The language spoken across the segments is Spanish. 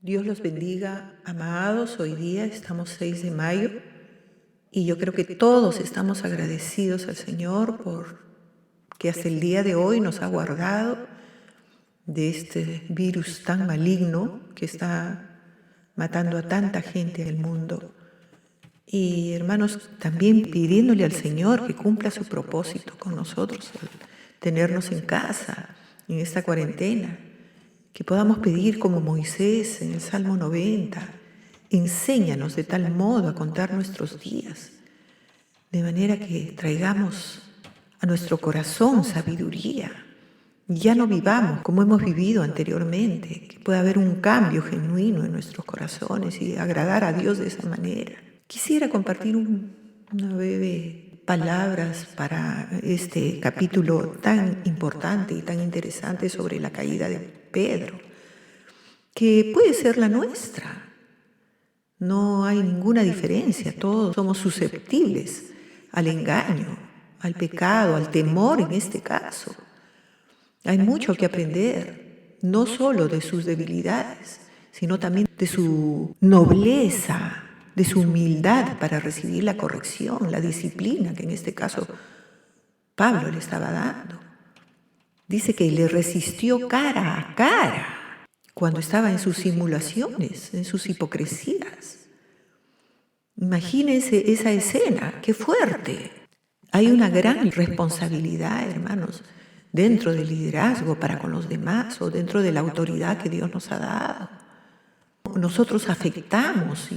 Dios los bendiga, amados. Hoy día estamos 6 de mayo y yo creo que todos estamos agradecidos al Señor por que hasta el día de hoy nos ha guardado de este virus tan maligno que está matando a tanta gente en el mundo. Y hermanos, también pidiéndole al Señor que cumpla su propósito con nosotros, al tenernos en casa, en esta cuarentena. Que podamos pedir como Moisés en el Salmo 90, enséñanos de tal modo a contar nuestros días, de manera que traigamos a nuestro corazón sabiduría, y ya no vivamos como hemos vivido anteriormente, que pueda haber un cambio genuino en nuestros corazones y agradar a Dios de esa manera. Quisiera compartir una breve palabras para este capítulo tan importante y tan interesante sobre la caída de Pedro, que puede ser la nuestra. No hay ninguna diferencia, todos somos susceptibles al engaño, al pecado, al temor en este caso. Hay mucho que aprender, no solo de sus debilidades, sino también de su nobleza, de su humildad para recibir la corrección, la disciplina que en este caso Pablo le estaba dando. Dice que le resistió cara a cara cuando estaba en sus simulaciones, en sus hipocresías. Imagínense esa escena, qué fuerte. Hay una gran responsabilidad, hermanos, dentro del liderazgo para con los demás o dentro de la autoridad que Dios nos ha dado. Nosotros afectamos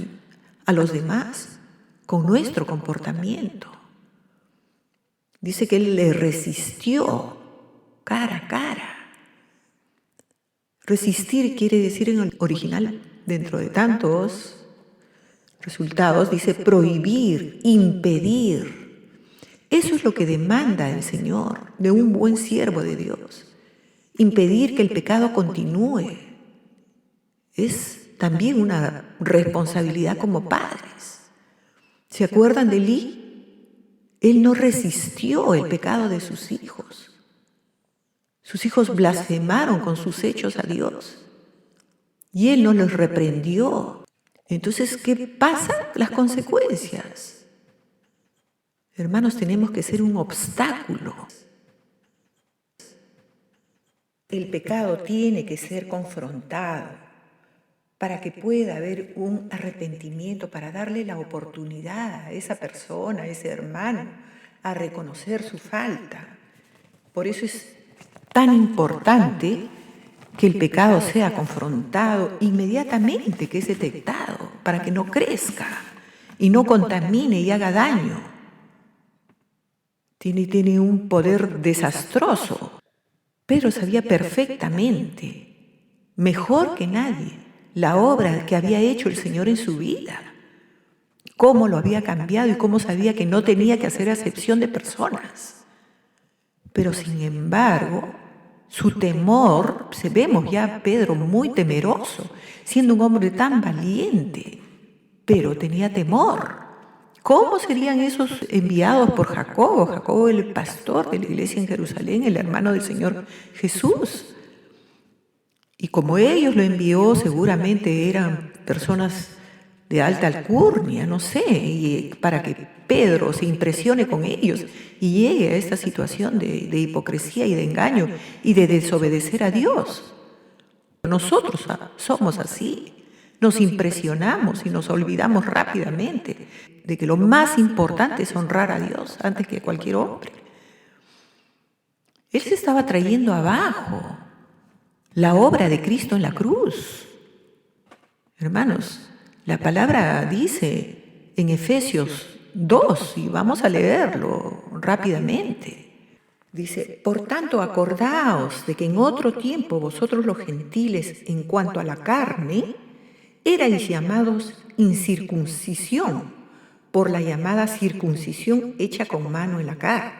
a los demás con nuestro comportamiento. Dice que él le resistió cara a cara. Resistir quiere decir en el original, dentro de tantos resultados, dice prohibir, impedir. Eso es lo que demanda el Señor de un buen siervo de Dios. Impedir que el pecado continúe. Es también una responsabilidad como padres. ¿Se acuerdan de Elí? Él no resistió el pecado de sus hijos. Sus hijos blasfemaron con sus hechos a Dios y él no los reprendió. Entonces, ¿qué pasa? Las consecuencias. Hermanos, tenemos que ser un obstáculo. El pecado tiene que ser confrontado para que pueda haber un arrepentimiento, para darle la oportunidad a esa persona, a ese hermano, a reconocer su falta. Por eso es tan importante que el pecado sea confrontado inmediatamente, que es detectado, para que no crezca y no contamine y haga daño. Tiene un poder desastroso. Pedro sabía perfectamente, mejor que nadie, la obra que había hecho el Señor en su vida, cómo lo había cambiado y cómo sabía que no tenía que hacer acepción de personas. Pero sin embargo, su temor, vemos ya a Pedro muy temeroso, siendo un hombre tan valiente, pero tenía temor. ¿Cómo serían esos enviados por Jacobo? Jacobo, el pastor de la iglesia en Jerusalén, el hermano del Señor Jesús. Y como ellos lo envió, seguramente eran personas de alta alcurnia, no sé, y para que Pedro se impresione con ellos y llegue a esta situación de hipocresía y de engaño y de desobedecer a Dios. Nosotros somos así, nos impresionamos y nos olvidamos rápidamente de que lo más importante es honrar a Dios antes que cualquier hombre. Él se estaba trayendo abajo la obra de Cristo en la cruz. Hermanos, la palabra dice en Efesios 2, y vamos a leerlo rápidamente. Dice, por tanto, acordaos de que en otro tiempo vosotros los gentiles, en cuanto a la carne, erais llamados incircuncisión, por la llamada circuncisión hecha con mano en la carne.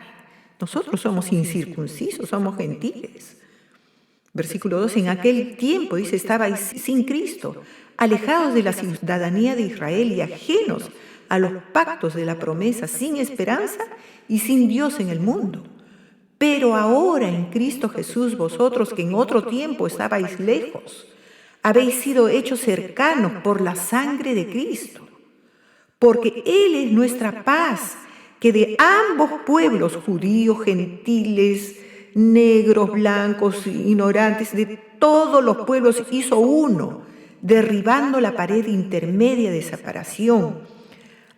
Nosotros somos incircuncisos, somos gentiles. Versículo 2, en aquel tiempo, dice, estabais sin Cristo, alejados de la ciudadanía de Israel y ajenos a los pactos de la promesa, sin esperanza y sin Dios en el mundo. Pero ahora en Cristo Jesús, vosotros que en otro tiempo estabais lejos, habéis sido hechos cercanos por la sangre de Cristo, porque Él es nuestra paz, que de ambos pueblos, judíos, gentiles, negros, blancos, ignorantes, de todos los pueblos hizo uno, derribando la pared intermedia de separación,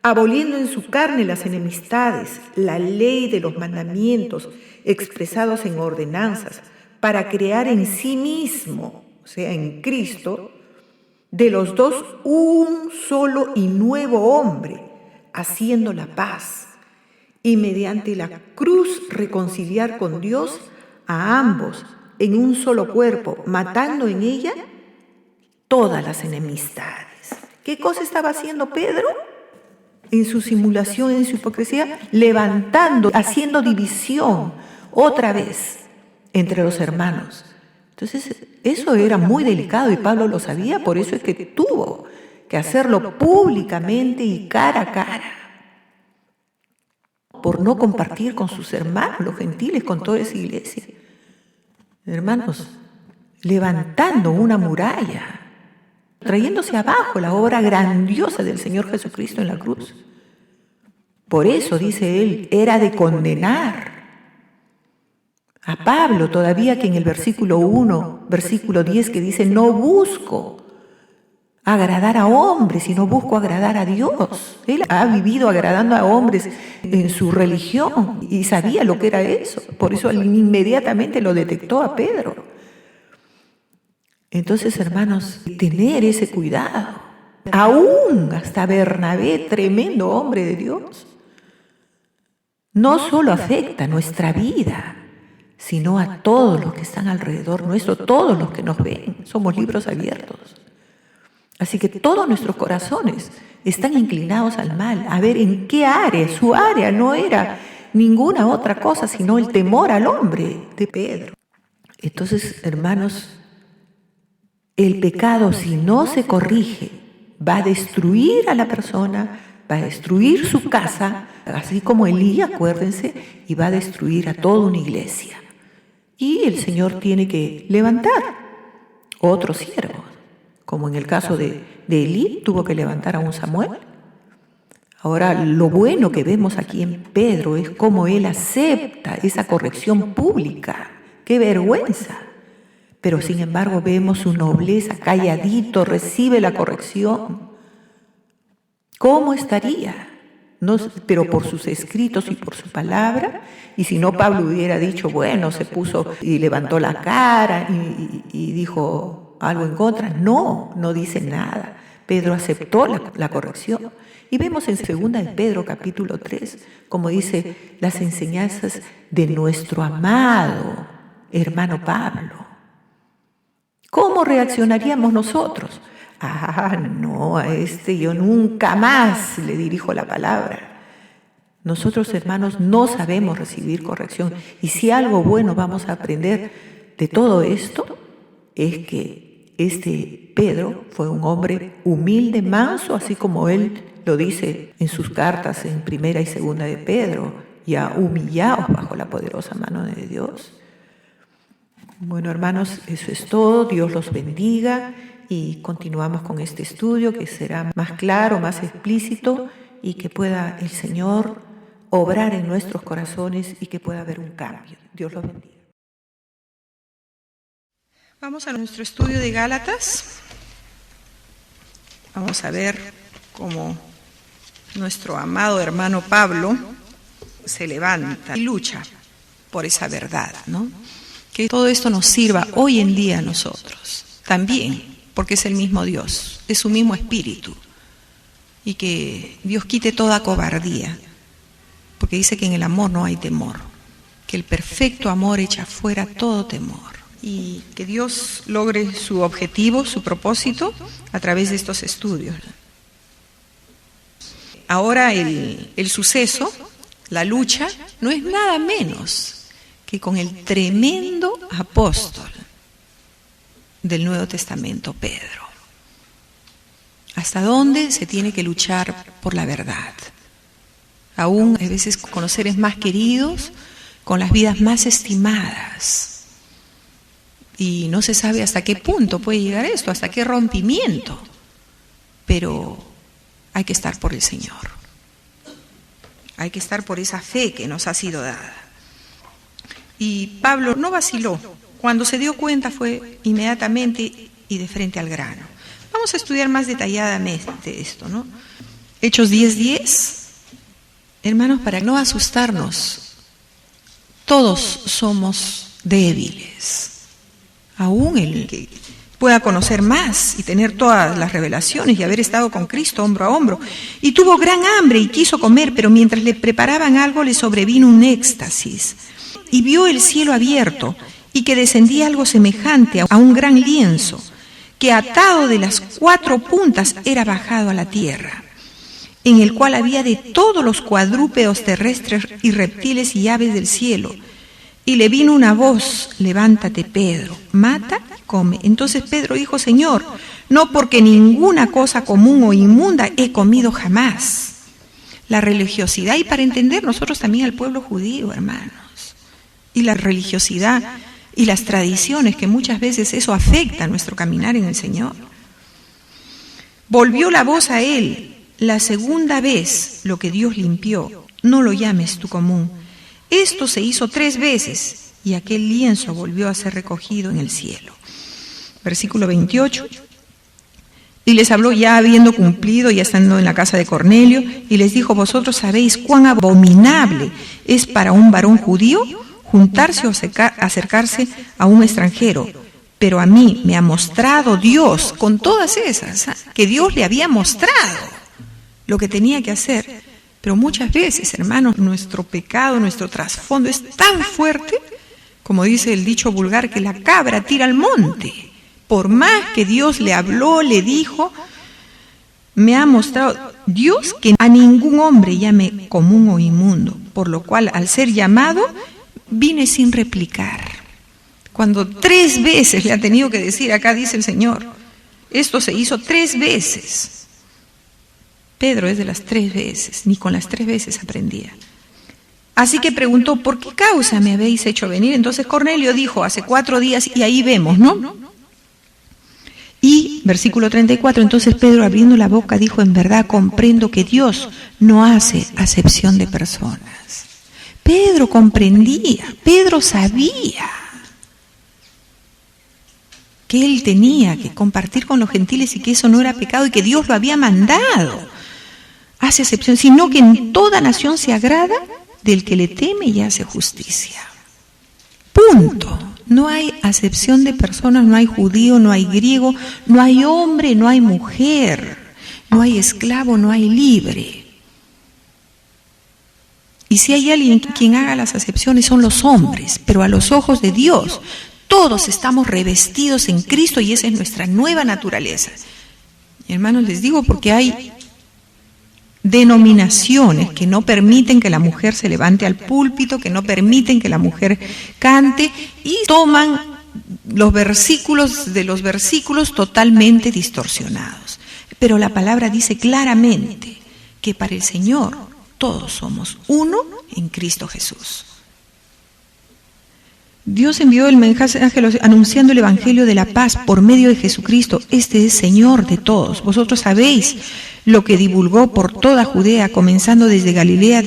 aboliendo en su carne las enemistades, la ley de los mandamientos expresados en ordenanzas, para crear en sí mismo, o sea, en Cristo, de los dos un solo y nuevo hombre, haciendo la paz, y mediante la cruz reconciliar con Dios a ambos en un solo cuerpo, matando en ella todas las enemistades. ¿Qué cosa estaba haciendo Pedro? En su simulación, en su hipocresía, levantando, haciendo división otra vez entre los hermanos. Entonces, eso era muy delicado y Pablo lo sabía, por eso es que tuvo que hacerlo públicamente y cara a cara, por no compartir con sus hermanos, los gentiles, con toda esa iglesia. Hermanos, levantando una muralla, trayéndose abajo la obra grandiosa del Señor Jesucristo en la cruz. Por eso, dice él, era de condenar a Pablo, todavía que en el versículo 1, versículo 10, que dice, no busco agradar a hombres, sino busco agradar a Dios. Él ha vivido agradando a hombres en su religión y sabía lo que era eso. Por eso inmediatamente lo detectó a Pedro. Entonces, hermanos, tener ese cuidado. Aún hasta Bernabé, tremendo hombre de Dios, no solo afecta nuestra vida, sino a todos los que están alrededor nuestro, todos los que nos ven. Somos libros abiertos. Así que todos nuestros corazones están inclinados al mal, a ver en qué área. Su área no era ninguna otra cosa, sino el temor al hombre de Pedro. Entonces, hermanos, el pecado, si no se corrige, va a destruir a la persona, va a destruir su casa, así como Elías, acuérdense, y va a destruir a toda una iglesia. Y el Señor tiene que levantar otros siervos, como en el caso de Elí, tuvo que levantar a un Samuel. Ahora, lo bueno que vemos aquí en Pedro es cómo él acepta esa corrección pública. ¡Qué vergüenza! Pero sin embargo vemos su nobleza, calladito, recibe la corrección. ¿Cómo estaría? No, pero por sus escritos y por su palabra, y si no Pablo hubiera dicho, bueno, se puso y levantó la cara y dijo algo en contra. No dice nada. Pedro aceptó la corrección. Y vemos en 2 de Pedro capítulo 3, como dice, las enseñanzas de nuestro amado hermano Pablo. ¿Cómo reaccionaríamos nosotros? No, a este yo nunca más le dirijo la palabra. Nosotros, hermanos, no sabemos recibir corrección. Y si algo bueno vamos a aprender de todo esto, es que este Pedro fue un hombre humilde, manso, así como él lo dice en sus cartas en 1 y 2 de Pedro, ya humillados bajo la poderosa mano de Dios. Bueno, hermanos, eso es todo. Dios los bendiga y continuamos con este estudio que será más claro, más explícito y que pueda el Señor obrar en nuestros corazones y que pueda haber un cambio. Dios los bendiga. Vamos a nuestro estudio de Gálatas. Vamos a ver cómo nuestro amado hermano Pablo se levanta y lucha por esa verdad, ¿no? Que todo esto nos sirva hoy en día a nosotros también, porque es el mismo Dios, es su mismo espíritu. Y que Dios quite toda cobardía, porque dice que en el amor no hay temor, que el perfecto amor echa fuera todo temor. Y que Dios logre su objetivo, su propósito, a través de estos estudios. Ahora el suceso, la lucha, no es nada menos que con el tremendo apóstol del Nuevo Testamento, Pedro. ¿Hasta dónde se tiene que luchar por la verdad? Aún a veces con los seres más queridos, con las vidas más estimadas. Y no se sabe hasta qué punto puede llegar esto, hasta qué rompimiento. Pero hay que estar por el Señor. Hay que estar por esa fe que nos ha sido dada. Y Pablo no vaciló. Cuando se dio cuenta fue inmediatamente y de frente al grano. Vamos a estudiar más detalladamente esto, ¿no? Hechos 10:10. Hermanos, para no asustarnos, todos somos débiles. Aún el que pueda conocer más y tener todas las revelaciones y haber estado con Cristo hombro a hombro. Y tuvo gran hambre y quiso comer, pero mientras le preparaban algo le sobrevino un éxtasis. Y vio el cielo abierto y que descendía algo semejante a un gran lienzo, que atado de las 4 puntas era bajado a la tierra, en el cual había de todos los cuadrúpedos terrestres y reptiles y aves del cielo. Y le vino una voz: levántate, Pedro, mata y come. Entonces Pedro dijo: Señor, no, porque ninguna cosa común o inmunda he comido jamás. La religiosidad, y para entender nosotros también al pueblo judío, hermanos, y la religiosidad y las tradiciones, que muchas veces eso afecta a nuestro caminar en el Señor. Volvió la voz a él: la segunda vez lo que Dios limpió, no lo llames tú común. Esto se hizo 3 veces y aquel lienzo volvió a ser recogido en el cielo. Versículo 28. Y les habló ya habiendo cumplido, ya estando en la casa de Cornelio, y les dijo: vosotros sabéis cuán abominable es para un varón judío juntarse o acercarse a un extranjero. Pero a mí me ha mostrado Dios, con todas esas, que Dios le había mostrado lo que tenía que hacer. Pero muchas veces, hermanos, nuestro pecado, nuestro trasfondo es tan fuerte, como dice el dicho vulgar, que la cabra tira al monte. Por más que Dios le habló, le dijo, me ha mostrado Dios que a ningún hombre llame común o inmundo, por lo cual al ser llamado vine sin replicar. Cuando 3 veces le ha tenido que decir, acá dice el Señor, esto se hizo 3 veces. Pedro es de las 3 veces, ni con las 3 veces aprendía. Así que preguntó: ¿por qué causa me habéis hecho venir? Entonces Cornelio dijo: hace 4 días, y ahí vemos, ¿no? Y, versículo 34, entonces Pedro, abriendo la boca, dijo: en verdad comprendo que Dios no hace acepción de personas. Pedro comprendía, Pedro sabía que él tenía que compartir con los gentiles y que eso no era pecado y que Dios lo había mandado. Hace acepción, sino que en toda nación se agrada del que le teme y hace justicia. Punto. No hay acepción de personas, no hay judío, no hay griego, no hay hombre, no hay mujer, no hay esclavo, no hay libre. Y si hay alguien quien haga las acepciones son los hombres, pero a los ojos de Dios todos estamos revestidos en Cristo y esa es nuestra nueva naturaleza. Y hermanos, les digo porque hay denominaciones que no permiten que la mujer se levante al púlpito, que no permiten que la mujer cante y toman los versículos de los versículos totalmente distorsionados. Pero la palabra dice claramente que para el Señor todos somos uno en Cristo Jesús. Dios envió el mensaje anunciando el Evangelio de la paz por medio de Jesucristo. Este es Señor de todos. Vosotros sabéis lo que divulgó por toda Judea, comenzando desde Galilea,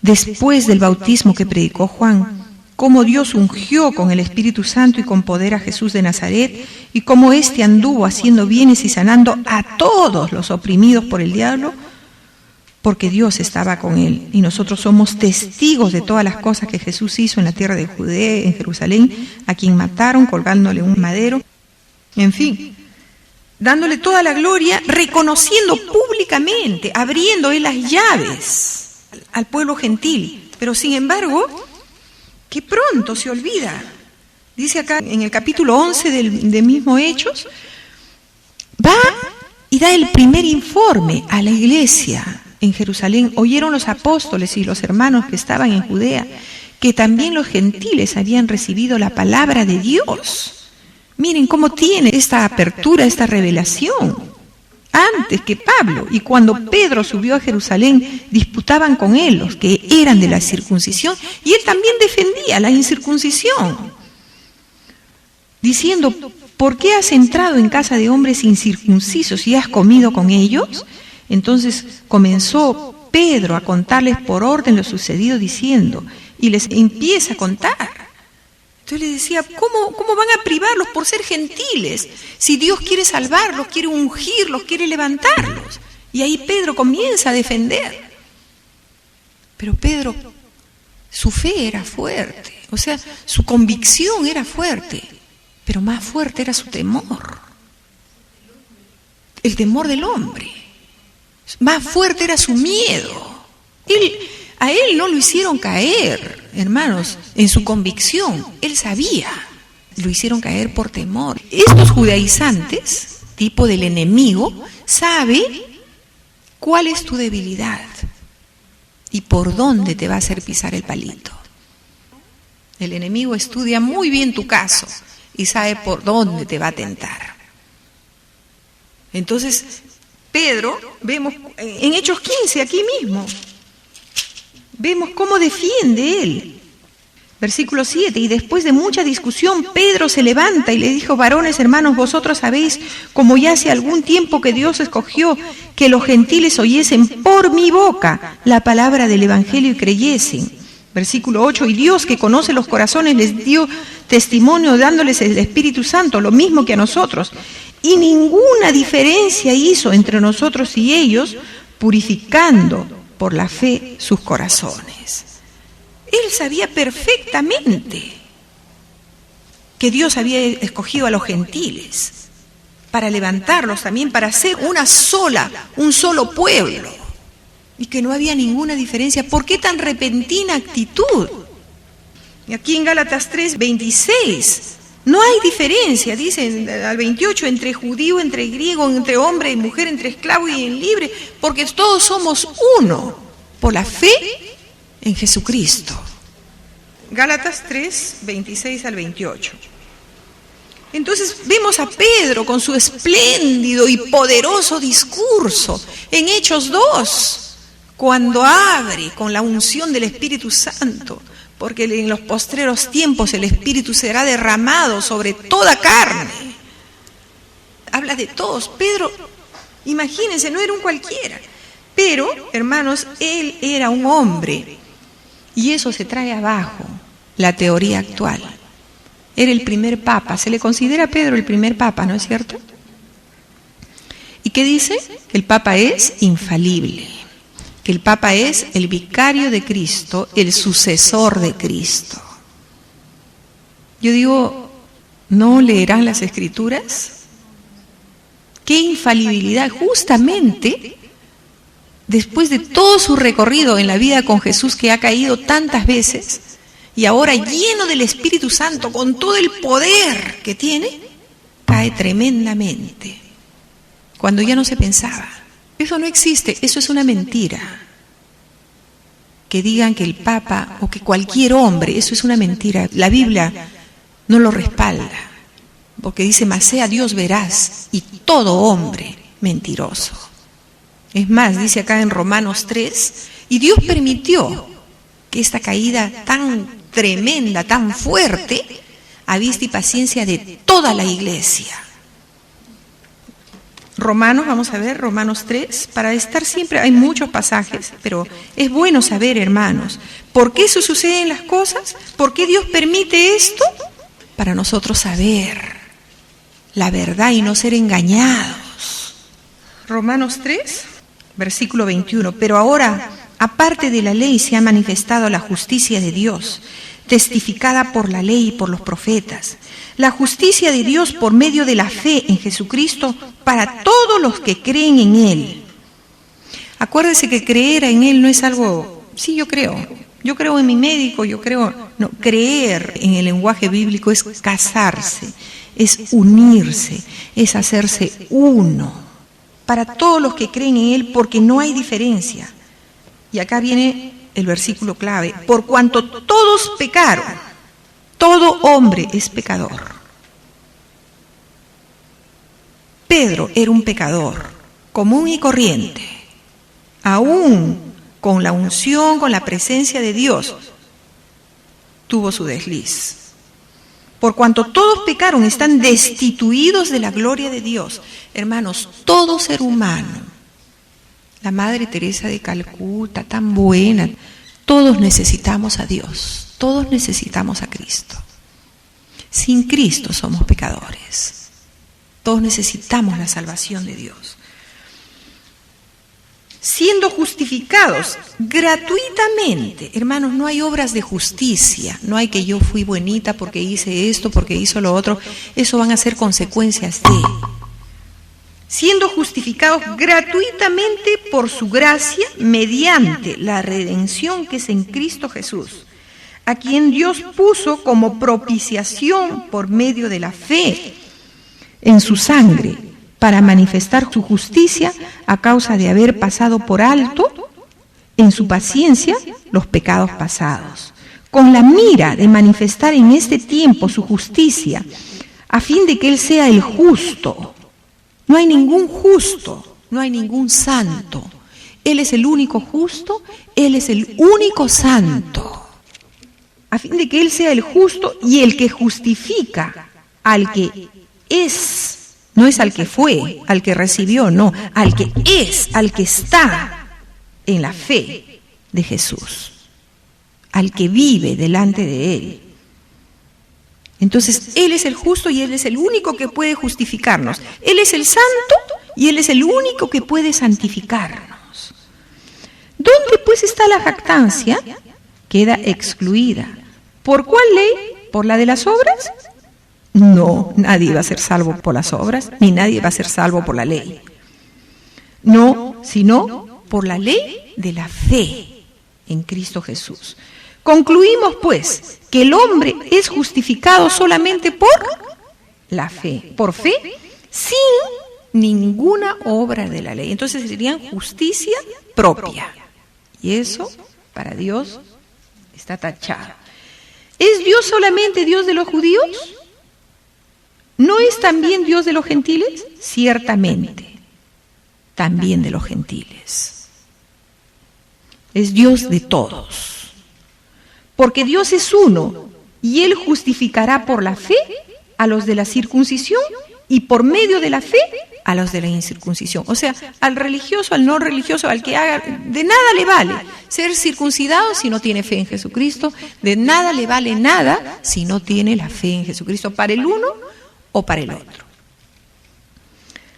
después del bautismo que predicó Juan, cómo Dios ungió con el Espíritu Santo y con poder a Jesús de Nazaret, y cómo éste anduvo haciendo bienes y sanando a todos los oprimidos por el diablo, porque Dios estaba con él. Y nosotros somos testigos de todas las cosas que Jesús hizo en la tierra de Judea, en Jerusalén, a quien mataron colgándole un madero, en fin, dándole toda la gloria, reconociendo públicamente, abriendo él las llaves al pueblo gentil. Pero sin embargo, que pronto se olvida. Dice acá en el capítulo 11 del mismo Hechos, va y da el primer informe a la iglesia en Jerusalén. Oyeron los apóstoles y los hermanos que estaban en Judea que también los gentiles habían recibido la palabra de Dios. Miren cómo tiene esta apertura, esta revelación. Antes que Pablo, y cuando Pedro subió a Jerusalén, disputaban con él los que eran de la circuncisión, y él también defendía la incircuncisión. diciendo: ¿por qué has entrado en casa de hombres incircuncisos y has comido con ellos? Entonces comenzó Pedro a contarles por orden lo sucedido, diciendo, y les empieza a contar. Entonces le decía: ¿cómo van a privarlos por ser gentiles? Si Dios quiere salvarlos, quiere ungirlos, quiere levantarlos. Y ahí Pedro comienza a defender. Pero Pedro, su fe era fuerte, o sea, su convicción era fuerte, pero más fuerte era su temor. El temor del hombre. Más fuerte era su miedo. A él no lo hicieron caer, hermanos, en su convicción. Él sabía. Lo hicieron caer por temor. Estos judaizantes, tipo del enemigo, sabe cuál es tu debilidad y por dónde te va a hacer pisar el palito. El enemigo estudia muy bien tu caso y sabe por dónde te va a tentar. Entonces, Pedro, vemos en Hechos 15, aquí mismo, vemos cómo defiende él. Versículo 7, y después de mucha discusión, Pedro se levanta y le dijo: varones, hermanos, vosotros sabéis, como ya hace algún tiempo que Dios escogió que los gentiles oyesen por mi boca la palabra del evangelio y creyesen. Versículo 8, y Dios, que conoce los corazones, les dio testimonio dándoles el Espíritu Santo, lo mismo que a nosotros. Y ninguna diferencia hizo entre nosotros y ellos, purificando por la fe sus corazones. Él sabía perfectamente que Dios había escogido a los gentiles para levantarlos también, para ser un solo pueblo, y que no había ninguna diferencia. ¿Por qué tan repentina actitud? Y aquí en Gálatas 3:26, no hay diferencia, dicen al 28, entre judío, entre griego, entre hombre y mujer, entre esclavo y en libre, porque todos somos uno por la fe en Jesucristo. Gálatas 3:26 al 28. Entonces vemos a Pedro con su espléndido y poderoso discurso en Hechos 2, cuando abre con la unción del Espíritu Santo, porque en los postreros tiempos el Espíritu será derramado sobre toda carne. Habla de todos. Pedro, imagínense, no era un cualquiera. Pero, hermanos, él era un hombre, y eso se trae abajo la teoría actual. Era el primer papa, se le considera a Pedro el primer papa, ¿no es cierto? ¿Y qué dice? Que el papa es infalible, que el papa es el vicario de Cristo, el sucesor de Cristo. Yo digo, ¿no leerán las Escrituras? ¡Qué infalibilidad! Justamente después de todo su recorrido en la vida con Jesús, que ha caído tantas veces, y ahora lleno del Espíritu Santo, con todo el poder que tiene, cae tremendamente, cuando ya no se pensaba. Eso no existe, eso es una mentira. Que digan que el Papa o que cualquier hombre, eso es una mentira. La Biblia no lo respalda, porque dice: mas sea Dios veraz y todo hombre mentiroso. Es más, dice acá en Romanos 3, y Dios permitió que esta caída tan tremenda, tan fuerte, a vista y paciencia de toda la iglesia. Romanos, vamos a ver, Romanos 3, para estar siempre, hay muchos pasajes, pero es bueno saber, hermanos, ¿por qué eso suceden las cosas? ¿Por qué Dios permite esto? Para nosotros saber la verdad y no ser engañados. Romanos 3, versículo 21, pero ahora, aparte de la ley, se ha manifestado la justicia de Dios, testificada por la ley y por los profetas. La justicia de Dios por medio de la fe en Jesucristo para todos los que creen en Él. Acuérdese que creer en Él no es algo, sí, yo creo en mi médico, no, creer en el lenguaje bíblico es casarse, es unirse, es hacerse uno. Para todos los que creen en Él, porque no hay diferencia. Y acá viene el versículo clave: por cuanto todos pecaron, todo hombre es pecador. Pedro era un pecador común y corriente, aún con la unción, con la presencia de Dios, tuvo su desliz. Por cuanto todos pecaron, están destituidos de la gloria de Dios. Hermanos, todo ser humano, la Madre Teresa de Calcuta, tan buena, todos necesitamos a Dios, todos necesitamos a Cristo. Sin Cristo somos pecadores. Todos necesitamos la salvación de Dios. Siendo justificados gratuitamente. Hermanos, no hay obras de justicia. No hay que yo fui buenita porque hice esto, porque hizo lo otro. Eso van a ser consecuencias de. Siendo justificados gratuitamente por su gracia mediante la redención que es en Cristo Jesús, a quien Dios puso como propiciación por medio de la fe en su sangre, para manifestar su justicia a causa de haber pasado por alto en su paciencia los pecados pasados, con la mira de manifestar en este tiempo su justicia, a fin de que Él sea el justo. No hay ningún justo, no hay ningún santo. Él es el único justo, Él es el único santo. A fin de que Él sea el justo y el que justifica al que es. No es al que fue, al que recibió, no, al que es, al que está en la fe de Jesús, al que vive delante de Él. Entonces, Él es el justo y Él es el único que puede justificarnos. Él es el santo y Él es el único que puede santificarnos. ¿Dónde pues está la jactancia? Queda excluida. ¿Por cuál ley? ¿Por la de las obras? No, nadie va a ser salvo por las obras, ni nadie va a ser salvo por la ley. No, sino por la ley de la fe en Cristo Jesús. Concluimos, pues, que el hombre es justificado solamente por la fe, por fe, sin ninguna obra de la ley. Entonces serían justicia propia. Y eso, para Dios, está tachado. ¿Es Dios solamente Dios de los judíos? ¿No es también Dios de los gentiles? Ciertamente, también de los gentiles. Es Dios de todos. Porque Dios es uno, y Él justificará por la fe a los de la circuncisión y por medio de la fe a los de la incircuncisión. O sea, al religioso, al no religioso, al que haga, de nada le vale ser circuncidado si no tiene fe en Jesucristo, de nada le vale nada si no tiene la fe en Jesucristo, para el uno o para el otro.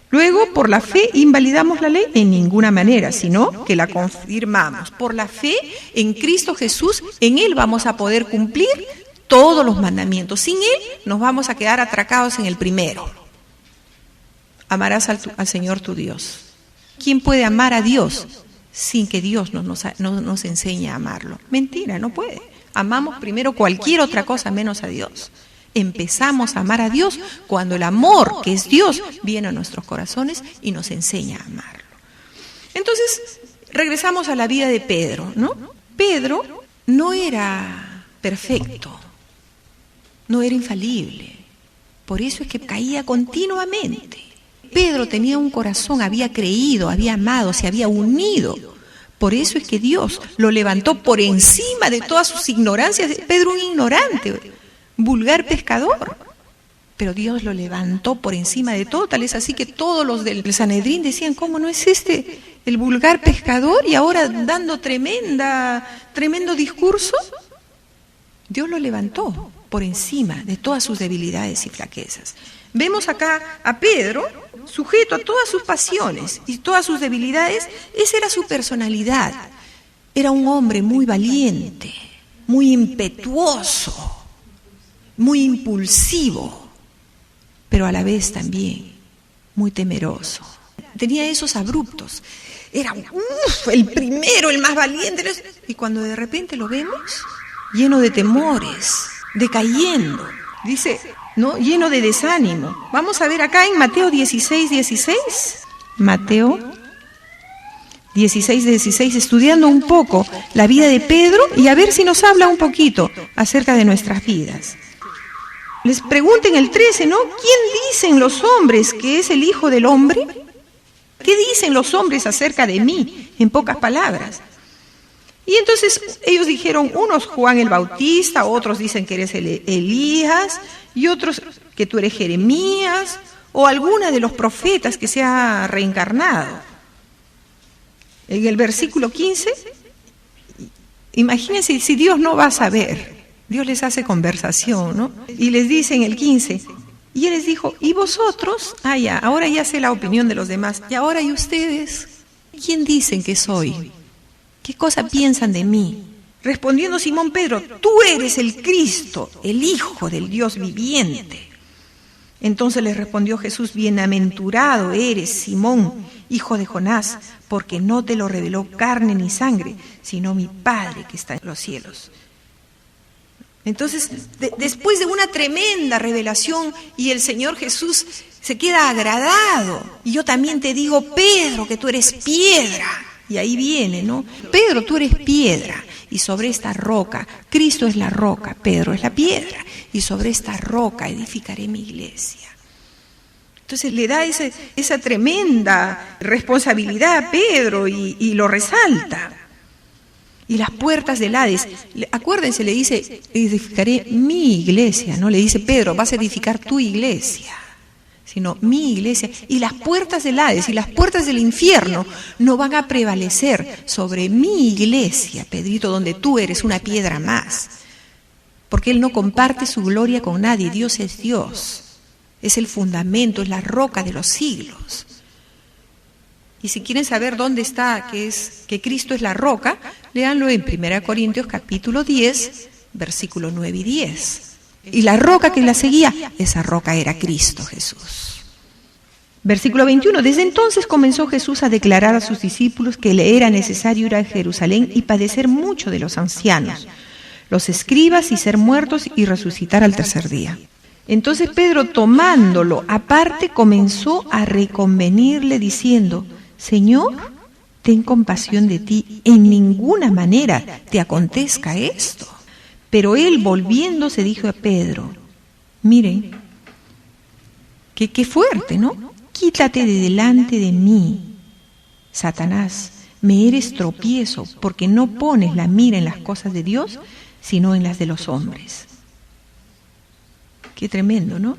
Luego, por la fe, ¿invalidamos la ley? En ninguna manera, sino que la confirmamos. Por la fe en Cristo Jesús, en Él vamos a poder cumplir todos los mandamientos. Sin Él nos vamos a quedar atracados en el primero. Amarás al Señor tu Dios. ¿Quién puede amar a Dios sin que Dios nos enseñe a amarlo? Mentira, no puede. Amamos primero cualquier otra cosa menos a Dios. Empezamos a amar a Dios cuando el amor, que es Dios, viene a nuestros corazones y nos enseña a amarlo. Entonces, regresamos a la vida de Pedro, ¿no? Pedro no era perfecto, no era infalible, por eso es que caía continuamente. Pedro tenía un corazón, había creído, había amado, se había unido. Por eso es que Dios lo levantó por encima de todas sus ignorancias. Pedro un ignorante, vulgar pescador, pero Dios lo levantó por encima de todo, tal es así que todos los del Sanedrín decían, ¿cómo no es este el vulgar pescador y ahora dando tremendo discurso? Dios lo levantó por encima de todas sus debilidades y flaquezas. Vemos acá a Pedro sujeto a todas sus pasiones y todas sus debilidades. Esa era su personalidad. Era un hombre muy valiente, muy impetuoso, muy impulsivo, pero a la vez también muy temeroso. Tenía esos abruptos. Era el primero, el más valiente. Y cuando de repente lo vemos, lleno de temores, decayendo, dice, ¿no? Lleno de desánimo. Vamos a ver acá en Mateo 16:16. Mateo 16:16, estudiando un poco la vida de Pedro y a ver si nos habla un poquito acerca de nuestras vidas. Les pregunto en el 13, ¿no? ¿Quién dicen los hombres que es el Hijo del Hombre? ¿Qué dicen los hombres acerca de mí? En pocas palabras. Y entonces ellos dijeron, unos Juan el Bautista, otros dicen que eres Elías, y otros que tú eres Jeremías, o alguna de los profetas que se ha reencarnado. En el versículo 15, imagínense si Dios no va a saber, Dios les hace conversación, ¿no? Y les dice en el 15, y Él les dijo, ¿y vosotros? Ahora ya sé la opinión de los demás, y ahora ¿y ustedes? ¿Quién dicen que soy? ¿Qué cosa piensan de mí? Respondiendo Simón Pedro, tú eres el Cristo, el Hijo del Dios viviente. Entonces les respondió Jesús, bienaventurado eres, Simón, hijo de Jonás, porque no te lo reveló carne ni sangre, sino mi Padre que está en los cielos. Entonces, después de una tremenda revelación, y el Señor Jesús se queda agradado. Y yo también te digo, Pedro, que tú eres piedra. Y ahí viene, ¿no? Pedro, tú eres piedra. Y sobre esta roca, Cristo es la roca, Pedro es la piedra. Y sobre esta roca edificaré mi iglesia. Entonces le da esa tremenda responsabilidad a Pedro y lo resalta. Y las puertas del Hades, acuérdense, le dice, edificaré mi iglesia, no le dice Pedro, vas a edificar tu iglesia, sino mi iglesia. Y las puertas del Hades y las puertas del infierno no van a prevalecer sobre mi iglesia, Pedrito, donde tú eres una piedra más. Porque Él no comparte su gloria con nadie, Dios es Dios, es el fundamento, es la roca de los siglos. Y si quieren saber dónde está, que Cristo es la roca, léanlo en 1 Corintios capítulo 10, versículos 9 y 10. Y la roca que la seguía, esa roca era Cristo Jesús. Versículo 21, desde entonces comenzó Jesús a declarar a sus discípulos que le era necesario ir a Jerusalén y padecer mucho de los ancianos, los escribas, y ser muertos y resucitar al tercer día. Entonces Pedro, tomándolo aparte, comenzó a reconvenirle diciendo, Señor, ten compasión de ti, en ninguna manera te acontezca esto. Pero él, volviéndose, dijo a Pedro, miren, qué fuerte, ¿no? Quítate de delante de mí, Satanás, me eres tropiezo, porque no pones la mira en las cosas de Dios, sino en las de los hombres. Qué tremendo, ¿no?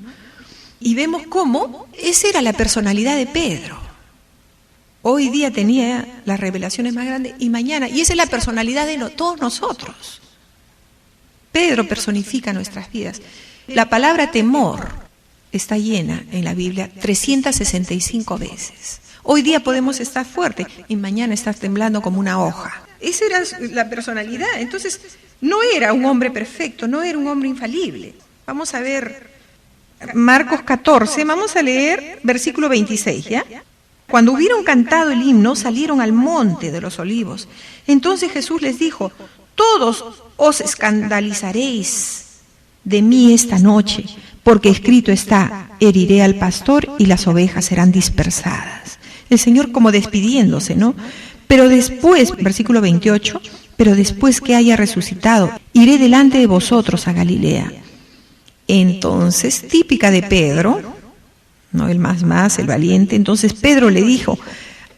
Y vemos cómo esa era la personalidad de Pedro. Hoy día tenía las revelaciones más grandes y mañana, y esa es la personalidad de todos nosotros. Pedro personifica nuestras vidas. La palabra temor está llena en la Biblia 365 veces. Hoy día podemos estar fuertes y mañana estar temblando como una hoja. Esa era la personalidad. Entonces, no era un hombre perfecto, no era un hombre infalible. Vamos a ver Marcos 14, vamos a leer versículo 26, ¿ya? Cuando hubieron cantado el himno, salieron al monte de los olivos. Entonces Jesús les dijo, todos os escandalizaréis de mí esta noche, porque escrito está, heriré al pastor y las ovejas serán dispersadas. El Señor como despidiéndose, ¿no? Pero después, versículo 28, pero después que haya resucitado, iré delante de vosotros a Galilea. Entonces, típica de Pedro, no el más, el valiente, entonces Pedro le dijo,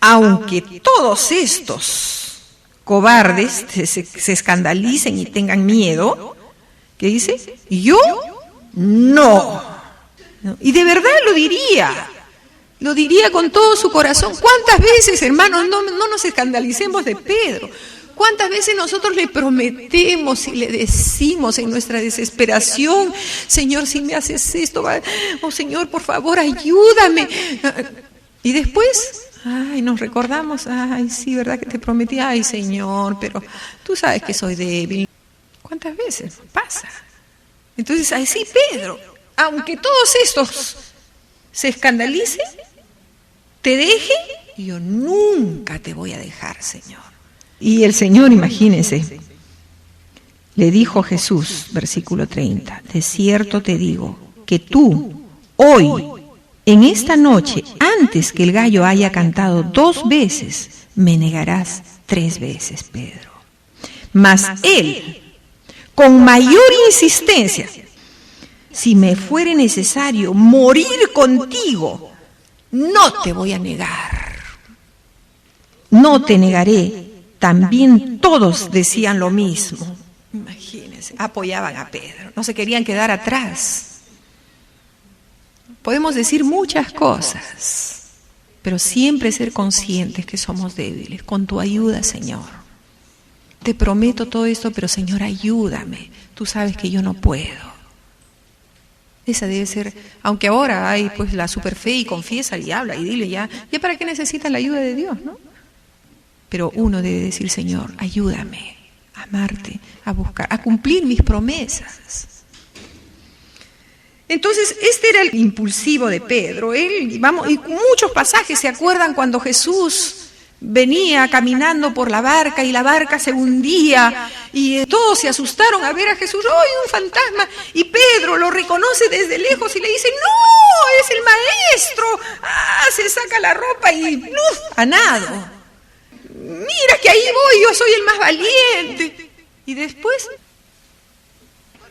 aunque todos estos cobardes se escandalicen y tengan miedo, ¿qué dice? Yo no. Y de verdad lo diría con todo su corazón. ¿Cuántas veces, hermanos, no nos escandalicemos de Pedro? ¿Cuántas veces nosotros le prometemos y le decimos en nuestra desesperación, Señor, si me haces esto, oh Señor, por favor, ayúdame? Y después, nos recordamos, sí, ¿verdad que te prometí? Señor, pero tú sabes que soy débil. ¿Cuántas veces pasa? Entonces, así Pedro, aunque todos estos se escandalicen, te deje, yo nunca te voy a dejar, Señor. Y el Señor, imagínense, le dijo Jesús, versículo 30, de cierto te digo que tú, hoy, en esta noche, antes que el gallo haya cantado 2 veces, me negarás 3 veces, Pedro. Mas él, con mayor insistencia, si me fuere necesario morir contigo, no te voy a negar. No te negaré también todos decían lo mismo. Imagínense, apoyaban a Pedro, no se querían quedar atrás. Podemos decir muchas cosas, pero siempre ser conscientes que somos débiles. Con tu ayuda, Señor. Te prometo todo esto, pero Señor, ayúdame. Tú sabes que yo no puedo. Esa debe ser, aunque ahora hay pues la superfe y confiesa y habla y dile ya para qué necesitas la ayuda de Dios, ¿no? Pero uno debe decir, Señor, ayúdame a amarte, a buscar, a cumplir mis promesas. Entonces, este era el impulsivo de Pedro. Y muchos pasajes se acuerdan cuando Jesús venía caminando por la barca y la barca se hundía y todos se asustaron a ver a Jesús. ¡Ay, un fantasma! Y Pedro lo reconoce desde lejos y le dice, ¡no! ¡Es el maestro! Se saca la ropa y ¡uf! A nado. Mira que ahí voy, yo soy el más valiente. Y después,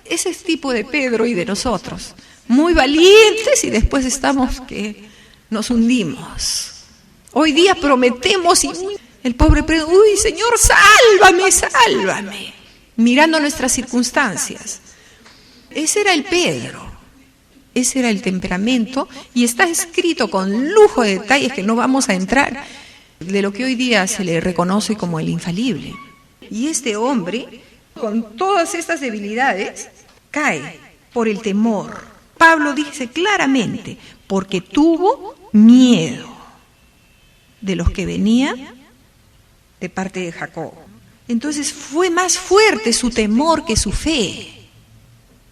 ese es tipo de Pedro y de nosotros, muy valientes y después estamos que nos hundimos. Hoy día prometemos y el pobre Pedro, ¡uy, Señor, sálvame, sálvame! Mirando nuestras circunstancias. Ese era el Pedro, ese era el temperamento y está escrito con lujo de detalles que no vamos a entrar, de lo que hoy día se le reconoce como el infalible. Y este hombre, con todas estas debilidades, cae por el temor. Pablo dice claramente, porque tuvo miedo de los que venían de parte de Jacob. Entonces fue más fuerte su temor que su fe.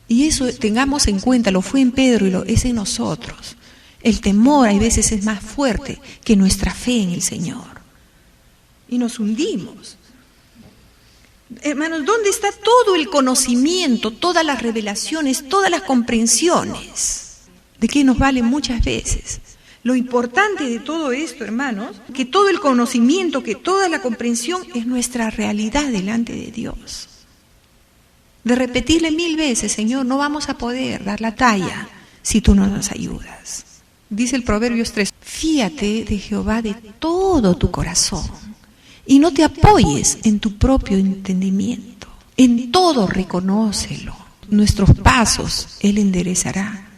Y eso tengamos en cuenta, lo fue en Pedro y lo es en nosotros. El temor hay veces es más fuerte que nuestra fe en el Señor. Y nos hundimos. Hermanos, ¿dónde está todo el conocimiento, todas las revelaciones, todas las comprensiones? ¿De qué nos vale muchas veces? Lo importante de todo esto, hermanos, que todo el conocimiento, que toda la comprensión es nuestra realidad delante de Dios. De repetirle 1000 veces, Señor, no vamos a poder dar la talla si tú no nos ayudas. Dice el Proverbios 3, fíate de Jehová de todo tu corazón y no te apoyes en tu propio entendimiento. En todo reconócelo. Nuestros pasos Él enderezará.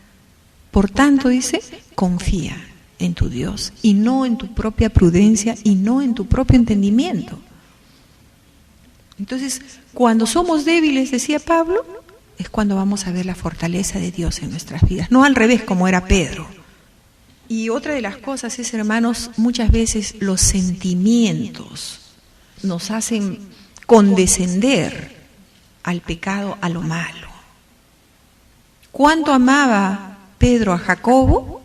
Por tanto, dice, confía en tu Dios y no en tu propia prudencia y no en tu propio entendimiento. Entonces, cuando somos débiles, decía Pablo, es cuando vamos a ver la fortaleza de Dios en nuestras vidas, no al revés como era Pedro. Y otra de las cosas es, hermanos, muchas veces los sentimientos nos hacen condescender al pecado, a lo malo. ¿Cuánto amaba Pedro a Jacobo?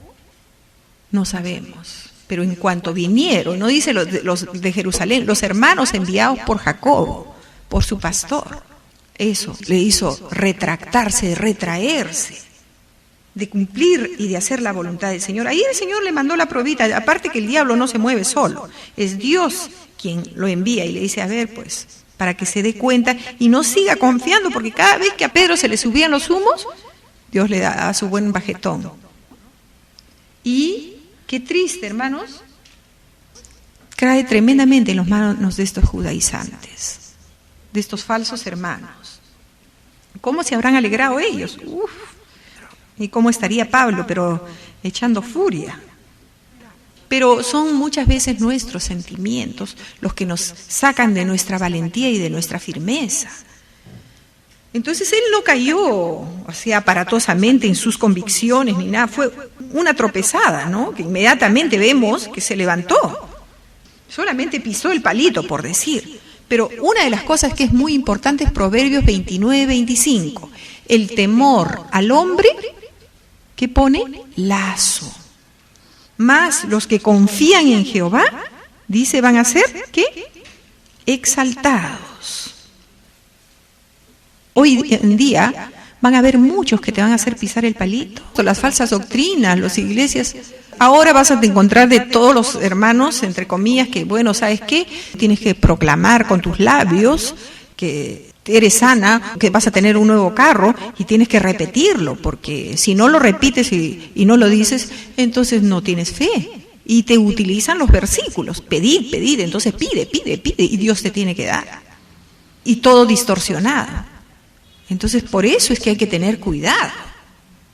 No sabemos, pero en cuanto vinieron, no dice los de Jerusalén, los hermanos enviados por Jacobo, por su pastor, eso le hizo retractarse, retraerse, de cumplir y de hacer la voluntad del Señor. Ahí el Señor le mandó la probita, aparte que el diablo no se mueve solo, es Dios quien lo envía y le dice, a ver, pues, para que se dé cuenta y no siga confiando, porque cada vez que a Pedro se le subían los humos, Dios le da a su buen bajetón. Y qué triste, hermanos, cae tremendamente en las manos de estos judaizantes, de estos falsos hermanos. ¿Cómo se habrán alegrado ellos? Uf. ¿Y cómo estaría Pablo? Pero echando furia. Pero son muchas veces nuestros sentimientos los que nos sacan de nuestra valentía y de nuestra firmeza. Entonces él no cayó así aparatosamente en sus convicciones ni nada, fue una tropezada, ¿no? Que inmediatamente vemos que se levantó. Solamente pisó el palito, por decir. Pero una de las cosas que es muy importante es Proverbios 29-25. El temor al hombre que pone lazo. Más los que confían en Jehová, dice, van a ser, ¿qué? Exaltados. Hoy en día van a haber muchos que te van a hacer pisar el palito. Las falsas doctrinas, las iglesias. Ahora vas a encontrar de todos los hermanos, entre comillas, que bueno, ¿sabes qué? Tienes que proclamar con tus labios que eres sana, que vas a tener un nuevo carro y tienes que repetirlo, porque si no lo repites y no lo dices, entonces no tienes fe. Y te utilizan los versículos, pedid, pedid, entonces pide, pide, pide, y Dios te tiene que dar. Y todo distorsionado. Entonces por eso es que hay que tener cuidado.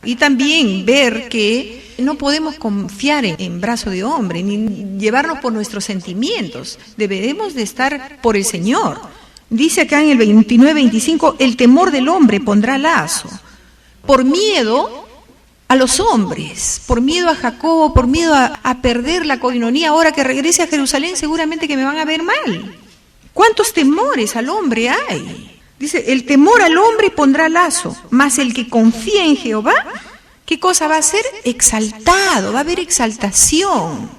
Y también ver que no podemos confiar en brazo de hombre, ni llevarnos por nuestros sentimientos. Debemos de estar por el Señor. Dice acá en el 29-25, el temor del hombre pondrá lazo. Por miedo a los hombres, por miedo a Jacob, por miedo a perder la coinonía. Ahora que regrese a Jerusalén seguramente que me van a ver mal. ¿Cuántos temores al hombre hay? Dice, el temor al hombre pondrá lazo, mas el que confía en Jehová, ¿qué cosa va a ser? Exaltado, va a haber exaltación.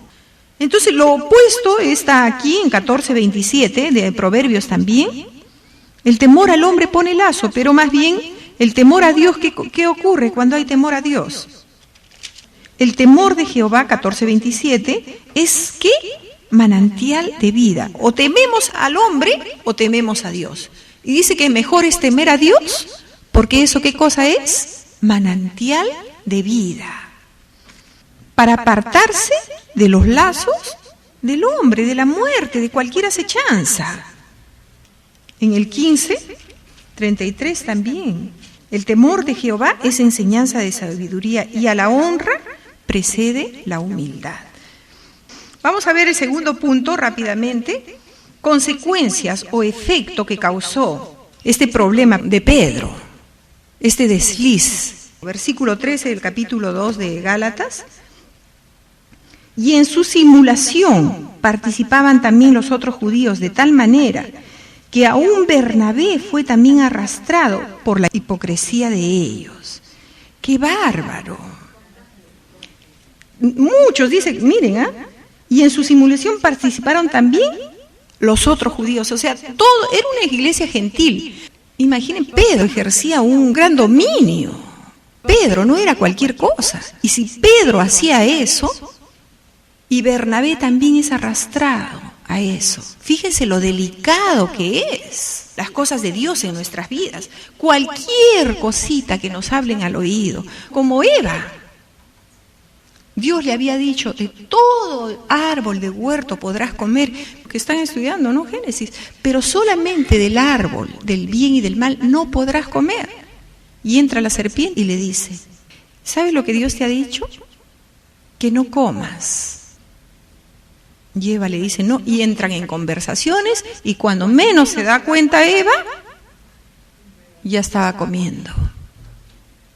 Entonces lo opuesto está aquí en 14:27 de Proverbios también. El temor al hombre pone lazo, pero más bien el temor a Dios, ¿qué ocurre cuando hay temor a Dios? El temor de Jehová, 14:27, es ¿qué? Manantial de vida. O tememos al hombre o tememos a Dios. Y dice que mejor es temer a Dios, porque eso ¿qué cosa es? Manantial de vida. Para apartarse de los lazos del hombre, de la muerte, de cualquier acechanza. En el 15:33 también. El temor de Jehová es enseñanza de sabiduría y a la honra precede la humildad. Vamos a ver el segundo punto rápidamente. Consecuencias o efecto que causó este problema de Pedro, este desliz. Versículo 13 del capítulo 2 de Gálatas. Y en su simulación participaban también los otros judíos de tal manera que aún Bernabé fue también arrastrado por la hipocresía de ellos. ¡Qué bárbaro! Muchos dicen, miren, y en su simulación participaron también los otros judíos, o sea, todo era una iglesia gentil. Imaginen, Pedro ejercía un gran dominio. Pedro no era cualquier cosa. Y si Pedro hacía eso, y Bernabé también es arrastrado a eso. Fíjense lo delicado que es las cosas de Dios en nuestras vidas. Cualquier cosita que nos hablen al oído, como Eva. Dios le había dicho, de todo árbol de huerto podrás comer, que están estudiando, ¿no? Génesis, pero solamente del árbol, del bien y del mal, no podrás comer. Y entra la serpiente y le dice, ¿sabes lo que Dios te ha dicho? Que no comas. Y Eva le dice, no, y entran en conversaciones, y cuando menos se da cuenta Eva, ya estaba comiendo.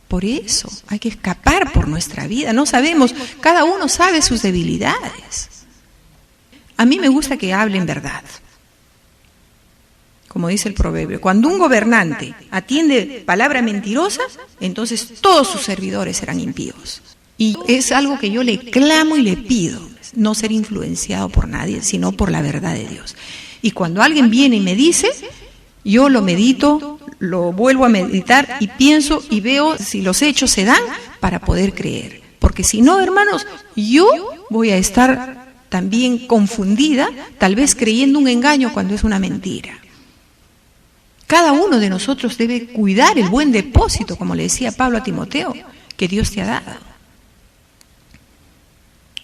Por eso hay que escapar por nuestra vida. No sabemos, cada uno sabe sus debilidades. A mí me gusta que hablen verdad. Como dice el proverbio, cuando un gobernante atiende palabra mentirosa, entonces todos sus servidores serán impíos. Y es algo que yo le clamo y le pido, no ser influenciado por nadie, sino por la verdad de Dios. Y cuando alguien viene y me dice, yo lo medito, lo vuelvo a meditar y pienso y veo si los hechos se dan para poder creer. Porque si no, hermanos, yo voy a estar también confundida, tal vez creyendo un engaño cuando es una mentira. Cada uno de nosotros debe cuidar el buen depósito, como le decía Pablo a Timoteo, que Dios te ha dado.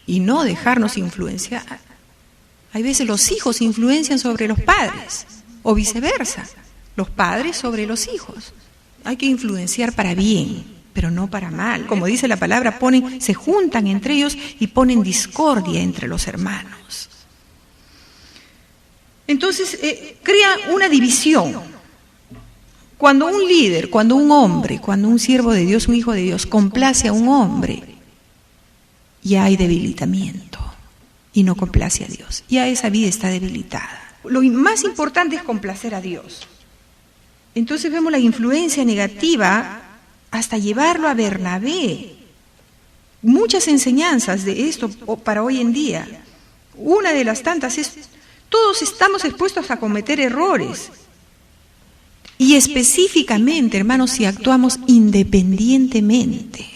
Y no dejarnos influenciar. Hay veces los hijos influencian sobre los padres, o viceversa, los padres sobre los hijos. Hay que influenciar para bien, pero no para mal. Como dice la palabra, se juntan entre ellos y ponen discordia entre los hermanos. Entonces, crea una división. Cuando un líder, cuando un hombre, cuando un siervo de Dios, un hijo de Dios, complace a un hombre, ya hay debilitamiento y no complace a Dios. Ya esa vida está debilitada. Lo más importante es complacer a Dios. Entonces vemos la influencia negativa hasta llevarlo a Bernabé. Muchas enseñanzas de esto para hoy en día. Una de las tantas es, todos estamos expuestos a cometer errores. Y específicamente, hermanos, si actuamos independientemente,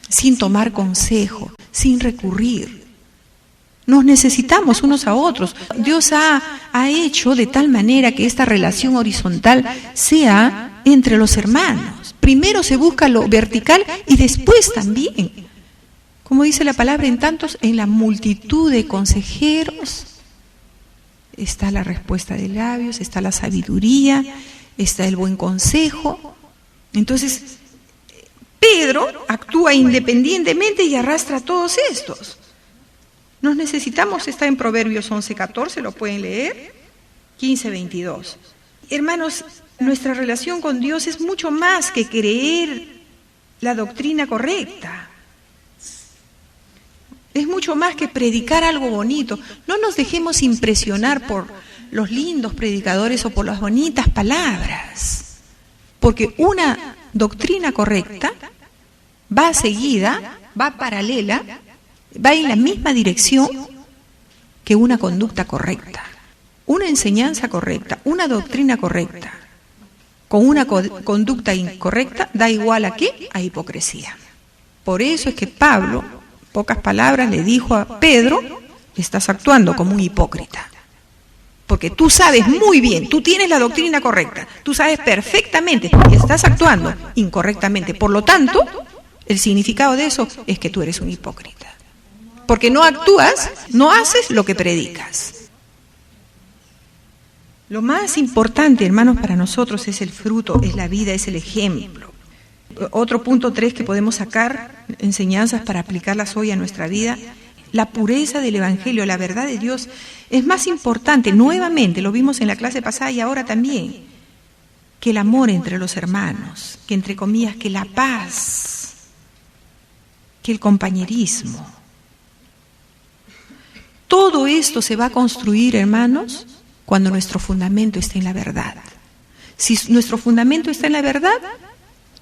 sin tomar consejo, sin recurrir. Nos necesitamos unos a otros. Dios ha hecho de tal manera que esta relación horizontal sea entre los hermanos. Primero se busca lo vertical y después también Como dice la palabra, en la multitud de consejeros está la respuesta de labios, está la sabiduría, está el buen consejo. Entonces, Pedro actúa independientemente y arrastra a todos estos. Nos necesitamos, está en Proverbios 11:14, lo pueden leer, 15:22. Hermanos, nuestra relación con Dios es mucho más que creer la doctrina correcta. Es mucho más que predicar algo bonito. No nos dejemos impresionar por los lindos predicadores o por las bonitas palabras. Porque una doctrina correcta va seguida, va paralela, va en la misma dirección que una conducta correcta. Una enseñanza correcta, una doctrina correcta, con una conducta incorrecta, da igual a ¿qué? A hipocresía. Por eso es que Pablo, pocas palabras, le dijo a Pedro: estás actuando como un hipócrita. Porque tú sabes muy bien, tú tienes la doctrina correcta, tú sabes perfectamente y estás actuando incorrectamente. Por lo tanto, el significado de eso es que tú eres un hipócrita. Porque no actúas, no haces lo que predicas. Lo más importante, hermanos, para nosotros es el fruto, es la vida, es el ejemplo. Otro punto 3 que podemos sacar, enseñanzas para aplicarlas hoy a nuestra vida: la pureza del Evangelio, la verdad de Dios, es más importante, nuevamente, lo vimos en la clase pasada y ahora también, que el amor entre los hermanos, que entre comillas, que la paz, que el compañerismo. Todo esto se va a construir, hermanos, cuando nuestro fundamento esté en la verdad. Si nuestro fundamento está en la verdad,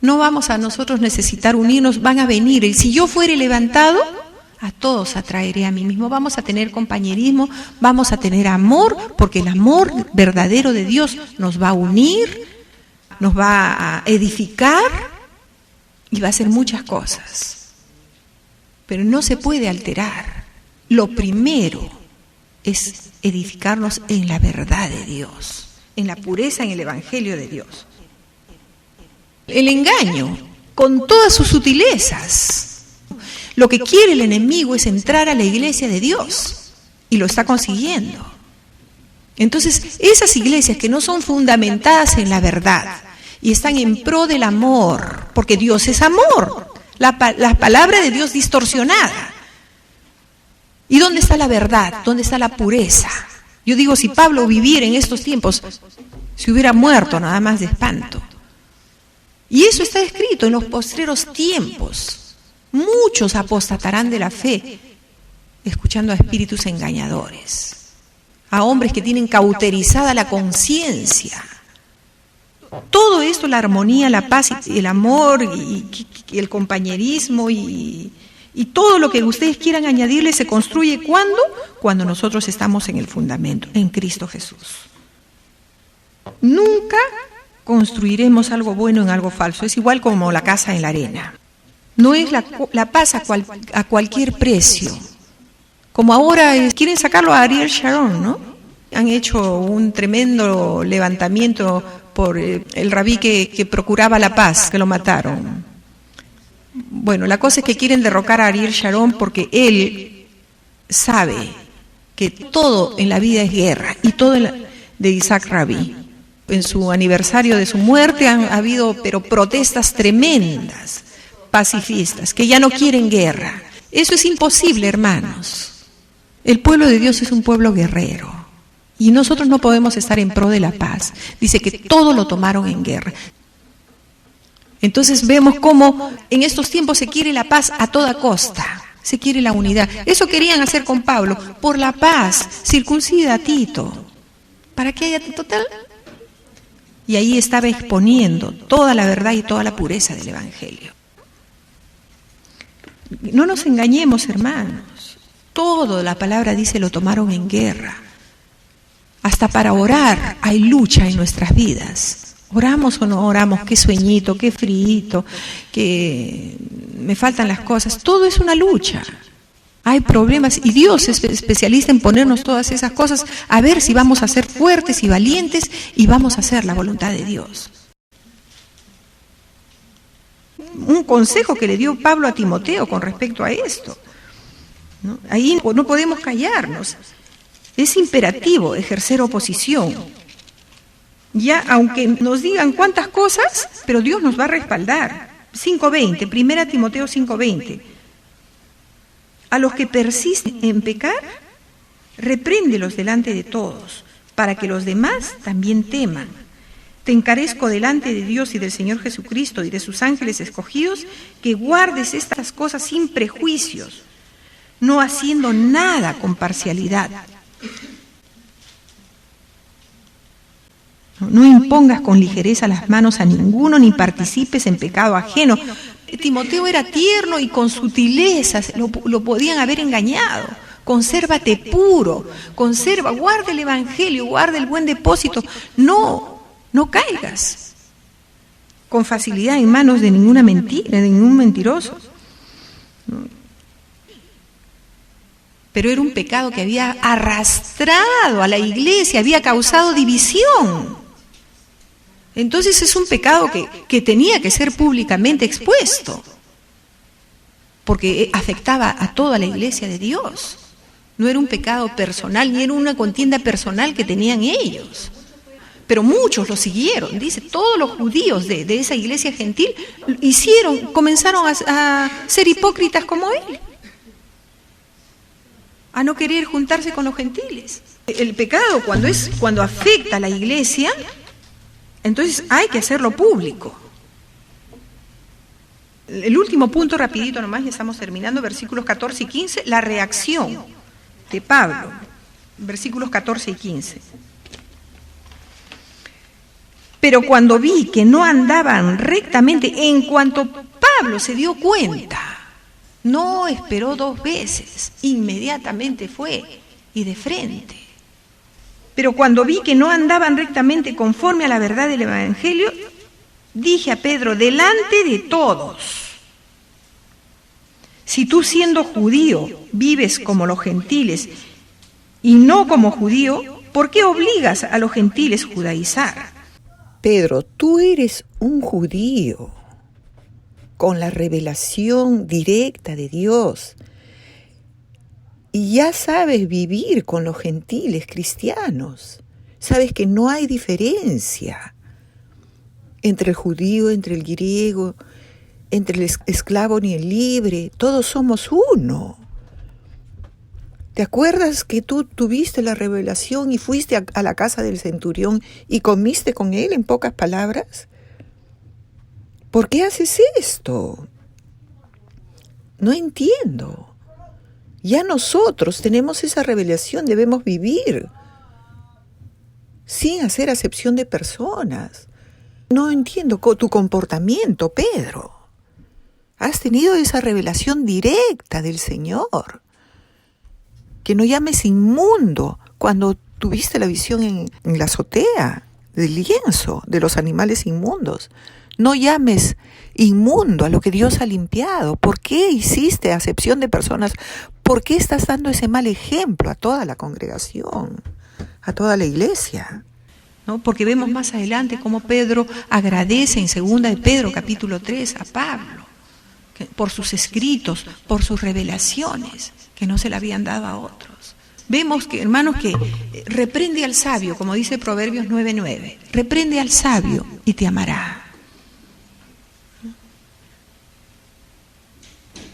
no vamos a nosotros necesitar unirnos, van a venir. Y si yo fuere levantado, a todos atraeré a mí mismo. Vamos a tener compañerismo, vamos a tener amor, porque el amor verdadero de Dios nos va a unir, nos va a edificar y va a hacer muchas cosas. Pero no se puede alterar. Lo primero es edificarnos en la verdad de Dios, en la pureza, en el Evangelio de Dios. El engaño, con todas sus sutilezas. Lo que quiere el enemigo es entrar a la iglesia de Dios, y lo está consiguiendo. Entonces, esas iglesias que no son fundamentadas en la verdad y están en pro del amor, porque Dios es amor, la palabra de Dios distorsionada. ¿Y dónde está la verdad? ¿Dónde está la pureza? Yo digo, si Pablo viviera en estos tiempos, se hubiera muerto nada más de espanto. Y eso está escrito en los postreros tiempos. Muchos apostatarán de la fe, escuchando a espíritus engañadores, a hombres que tienen cauterizada la conciencia. Todo esto, la armonía, la paz, y el amor, y el compañerismo, y todo lo que ustedes quieran añadirle, se construye ¿cuándo? Cuando nosotros estamos en el fundamento, en Cristo Jesús. Nunca construiremos algo bueno en algo falso. Es igual como la casa en la arena. No es la paz a cualquier precio. Como ahora quieren sacarlo a Ariel Sharon, ¿no? Han hecho un tremendo levantamiento por el rabí que procuraba la paz, que lo mataron. Bueno, la cosa es que quieren derrocar a Ariel Sharon porque él sabe que todo en la vida es guerra, y todo de Isaac Rabí. En su aniversario de su muerte han habido protestas tremendas, pacifistas, que ya no quieren guerra. Eso es imposible, hermanos. El pueblo de Dios es un pueblo guerrero y nosotros no podemos estar en pro de la paz. Dice que todo lo tomaron en guerra. Entonces vemos cómo en estos tiempos se quiere la paz a toda costa, se quiere la unidad. Eso querían hacer con Pablo, por la paz, circuncida a Tito, para que haya total. Y ahí estaba exponiendo toda la verdad y toda la pureza del Evangelio. No nos engañemos, hermanos. Todo, la palabra dice, lo tomaron en guerra. Hasta para orar hay lucha en nuestras vidas. ¿Oramos o no oramos? Qué sueñito, qué frío, que me faltan las cosas. Todo es una lucha. Hay problemas y Dios es especialista en ponernos todas esas cosas a ver si vamos a ser fuertes y valientes y vamos a hacer la voluntad de Dios. un consejo que le dio Pablo a Timoteo con respecto a esto, ¿no? Ahí no podemos callarnos. Es imperativo ejercer oposición. Ya, aunque nos digan cuántas cosas, pero Dios nos va a respaldar. 5:20, 1 Timoteo 5:20. A los que persisten en pecar, repréndelos delante de todos, para que los demás también teman. Te encarezco delante de Dios y del Señor Jesucristo y de sus ángeles escogidos, que guardes estas cosas sin prejuicios, no haciendo nada con parcialidad. No impongas con ligereza las manos a ninguno, ni participes en pecado ajeno. Timoteo era tierno y con sutilezas lo podían haber engañado. Consérvate puro, guarda el evangelio, guarda el buen depósito. No caigas con facilidad en manos de ninguna mentira, de ningún mentiroso. Pero era un pecado que había arrastrado a la iglesia, había causado división. Entonces es un pecado que tenía que ser públicamente expuesto, porque afectaba a toda la iglesia de Dios. No era un pecado personal, ni era una contienda personal que tenían ellos. Pero muchos lo siguieron, dice, todos los judíos de esa iglesia gentil comenzaron a ser hipócritas como él, a no querer juntarse con los gentiles. El pecado cuando afecta a la iglesia, entonces hay que hacerlo público. El último punto, rapidito nomás, ya estamos terminando, versículos 14 y 15, la reacción de Pablo, versículos 14 y 15. Pero cuando vi que no andaban rectamente, en cuanto Pablo se dio cuenta, no esperó 2 veces, inmediatamente fue y de frente. Pero cuando vi que no andaban rectamente conforme a la verdad del Evangelio, dije a Pedro, delante de todos, si tú siendo judío vives como los gentiles y no como judío, ¿por qué obligas a los gentiles a judaizar? Pedro, tú eres un judío con la revelación directa de Dios y ya sabes vivir con los gentiles cristianos. Sabes que no hay diferencia entre el judío, entre el griego, entre el esclavo ni el libre. Todos somos uno. ¿Te acuerdas que tú tuviste la revelación y fuiste a la casa del centurión y comiste con él, en pocas palabras? ¿Por qué haces esto? No entiendo. Ya nosotros tenemos esa revelación, debemos vivir sin hacer acepción de personas. No entiendo tu comportamiento, Pedro. Has tenido esa revelación directa del Señor. Que no llames inmundo cuando tuviste la visión en la azotea del lienzo de los animales inmundos. No llames inmundo a lo que Dios ha limpiado. ¿Por qué hiciste acepción de personas? ¿Por qué estás dando ese mal ejemplo a toda la congregación, a toda la iglesia? ¿No? Porque vemos más adelante cómo Pedro agradece en 2 de Pedro capítulo 3 a Pablo por sus escritos, por sus revelaciones que no se le habían dado a otros. Vemos que, hermanos, que reprende al sabio, como dice Proverbios 9:9, reprende al sabio y te amará.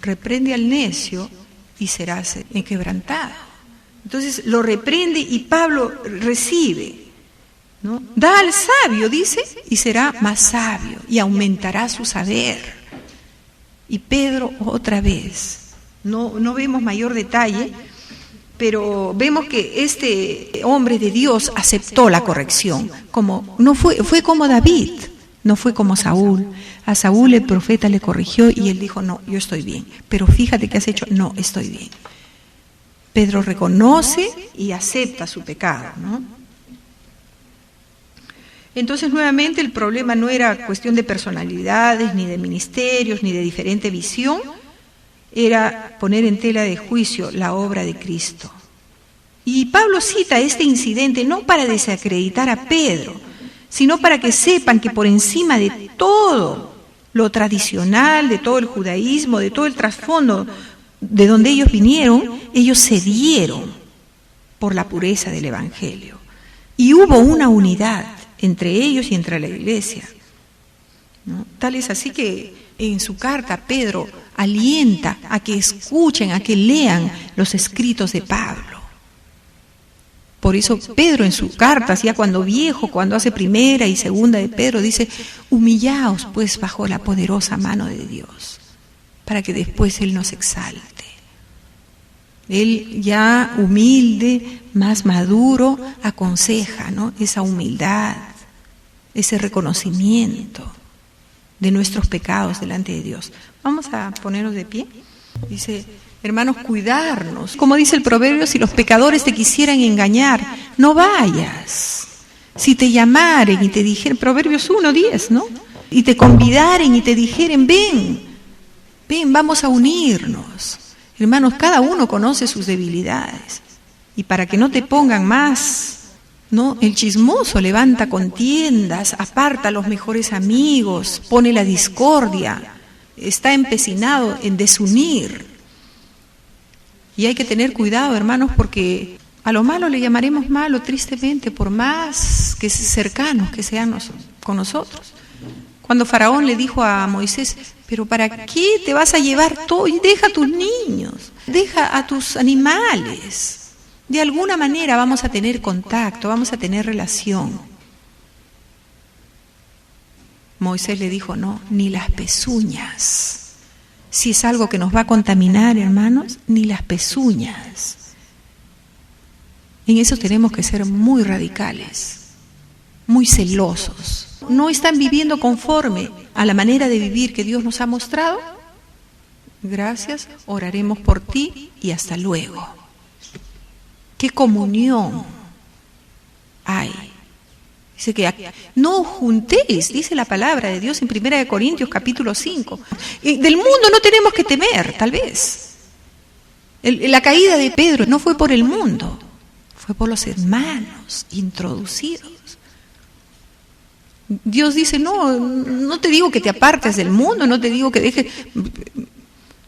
Reprende al necio y serás quebrantado. Entonces lo reprende y Pablo recibe, ¿no? Da al sabio, dice, y será más sabio y aumentará su saber. Y Pedro otra vez, no vemos mayor detalle, pero vemos que este hombre de Dios aceptó la corrección, fue como David, no fue como Saúl. A Saúl el profeta le corrigió y él dijo, no, yo estoy bien, pero fíjate qué has hecho, no, estoy bien. Pedro reconoce y acepta su pecado, ¿no? Entonces, nuevamente, el problema no era cuestión de personalidades, ni de ministerios, ni de diferente visión, era poner en tela de juicio la obra de Cristo. Y Pablo cita este incidente no para desacreditar a Pedro, sino para que sepan que por encima de todo lo tradicional, de todo el judaísmo, de todo el trasfondo de donde ellos vinieron, ellos cedieron por la pureza del Evangelio. Y hubo una unidad entre ellos y entre la iglesia, ¿no? Tal es así que en su carta Pedro alienta a que escuchen, a que lean los escritos de Pablo. Por eso Pedro en su carta, ya cuando viejo, cuando hace primera y segunda de Pedro, dice: humillaos pues bajo la poderosa mano de Dios, para que después Él nos exalte. Él ya humilde, más maduro, aconseja, ¿no? Esa humildad, ese reconocimiento de nuestros pecados delante de Dios. Vamos a ponernos de pie. Dice: hermanos, cuidarnos. Como dice el proverbio, si los pecadores te quisieran engañar, no vayas. Si te llamaren y te dijeren, Proverbios 1:10, ¿no? Y te convidaren y te dijeren, ven, vamos a unirnos. Hermanos, cada uno conoce sus debilidades. Y para que no te pongan más, ¿no? El chismoso levanta contiendas, aparta a los mejores amigos, pone la discordia, está empecinado en desunir. Y hay que tener cuidado, hermanos, porque a lo malo le llamaremos malo, tristemente, por más que cercanos que sean con nosotros. Cuando Faraón le dijo a Moisés: pero ¿para qué te vas a llevar todo? Y deja a tus niños, deja a tus animales. De alguna manera vamos a tener contacto, vamos a tener relación. Moisés le dijo: no, ni las pezuñas. Si es algo que nos va a contaminar, hermanos, ni las pezuñas. En eso tenemos que ser muy radicales, muy celosos. ¿No están viviendo conforme a la manera de vivir que Dios nos ha mostrado? Gracias, oraremos por ti y hasta luego. ¿Qué comunión hay? Dice que no juntéis, dice la palabra de Dios en 1 Corintios capítulo 5. Del mundo no tenemos que temer, tal vez. La caída de Pedro no fue por el mundo, fue por los hermanos introducidos. Dios dice: no te digo que te apartes del mundo, no te digo que dejes,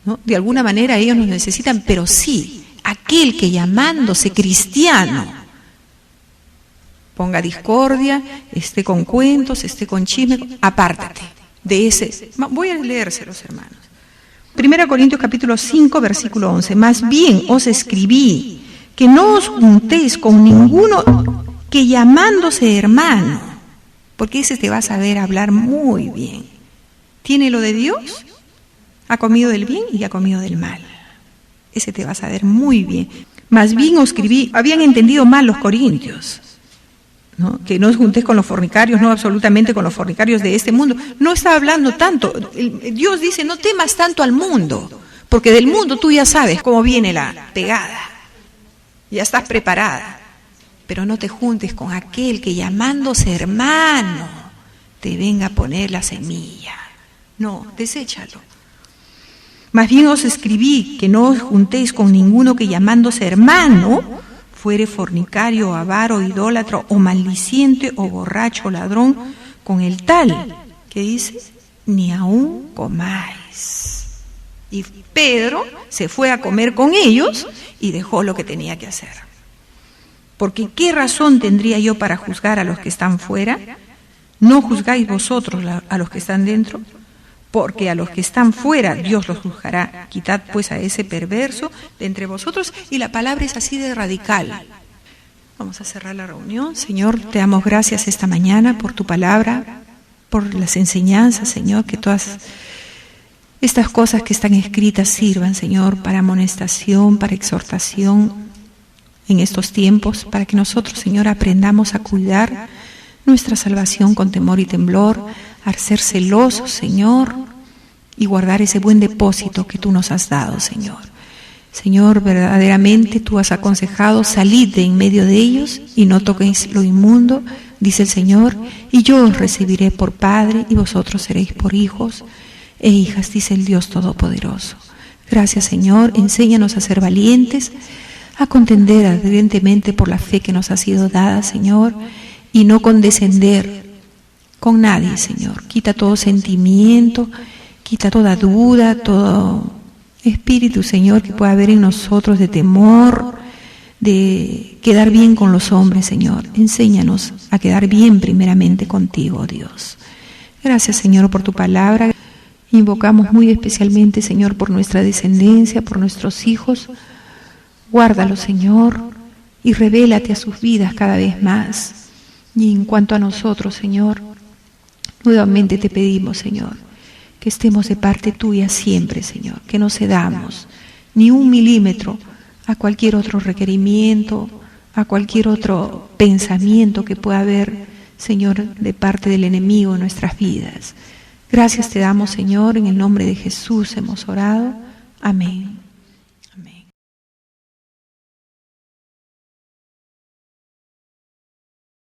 ¿no? De alguna manera ellos nos necesitan, pero sí, aquel que llamándose cristiano ponga discordia, esté con cuentos, esté con chisme, apártate de ese. Voy a leérselos, hermanos. 1 Corintios capítulo 5, versículo 11. Más bien os escribí que no os juntéis con ninguno que llamándose hermano, porque ese te va a saber hablar muy bien. Tiene lo de Dios, ha comido del bien y ha comido del mal. Ese te va a saber muy bien. Más bien os escribí, habían entendido mal los corintios, ¿no? Que no os juntéis con los fornicarios, no absolutamente con los fornicarios de este mundo. No está hablando tanto. Dios dice: no temas tanto al mundo, porque del mundo tú ya sabes cómo viene la pegada. Ya estás preparada. Pero no te juntes con aquel que llamándose hermano te venga a poner la semilla. No, deséchalo. Más bien os escribí que no os juntéis con ninguno que llamándose hermano fuere fornicario, avaro, idólatra, o maldiciente, o borracho, ladrón, con el tal que dice: ni aún comáis. Y Pedro se fue a comer con ellos y dejó lo que tenía que hacer. Porque ¿qué razón tendría yo para juzgar a los que están fuera? ¿No juzgáis vosotros a los que están dentro? Porque a los que están fuera Dios los juzgará. Quitad pues a ese perverso de entre vosotros. Y la palabra es así de radical. Vamos a cerrar la reunión. Señor, te damos gracias esta mañana por tu palabra, por las enseñanzas, Señor, que todas estas cosas que están escritas sirvan, Señor, para amonestación, para exhortación en estos tiempos, para que nosotros, Señor, aprendamos a cuidar nuestra salvación con temor y temblor, a ser celosos, Señor, y guardar ese buen depósito que tú nos has dado, Señor. Señor, verdaderamente tú has aconsejado: salid de en medio de ellos y no toquéis lo inmundo, dice el Señor, y yo os recibiré por Padre y vosotros seréis por hijos e hijas, dice el Dios Todopoderoso. Gracias, Señor, enséñanos a ser valientes, a contender ardientemente por la fe que nos ha sido dada, Señor, y no condescender con nadie, Señor. Quita todo sentimiento, quita toda duda, todo espíritu, Señor, que pueda haber en nosotros de temor, de quedar bien con los hombres, Señor. Enséñanos a quedar bien primeramente contigo, Dios. Gracias, Señor, por tu palabra. Invocamos muy especialmente, Señor, por nuestra descendencia, por nuestros hijos. Guárdalos, Señor, y revélate a sus vidas cada vez más. Y en cuanto a nosotros, Señor, nuevamente te pedimos, Señor, que estemos de parte tuya siempre, Señor, que no cedamos ni un milímetro a cualquier otro requerimiento, a cualquier otro pensamiento que pueda haber, Señor, de parte del enemigo en nuestras vidas. Gracias te damos, Señor, en el nombre de Jesús hemos orado. Amén.